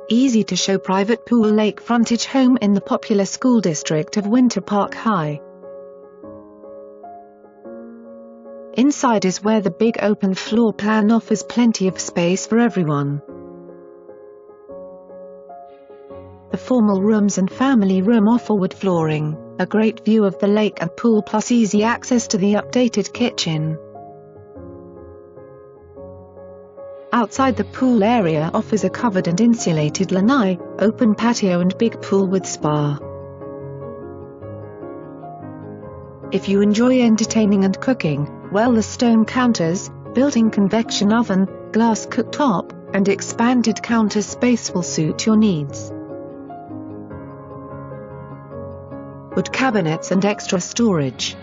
Easy to show Private Pool Lake Frontage home in the popular school district of Winter Park High. Inside is where the big open floor plan offers plenty of space for everyone. The formal rooms and family room offer wood flooring, a great view of the lake and pool plus easy access to the updated kitchen. Outside the pool area offers a covered and insulated lanai, open patio and big pool with spa. If you enjoy entertaining and cooking, well, the stone counters, built-in convection oven, glass cooktop, and expanded counter space will suit your needs. Wood cabinets and extra storage.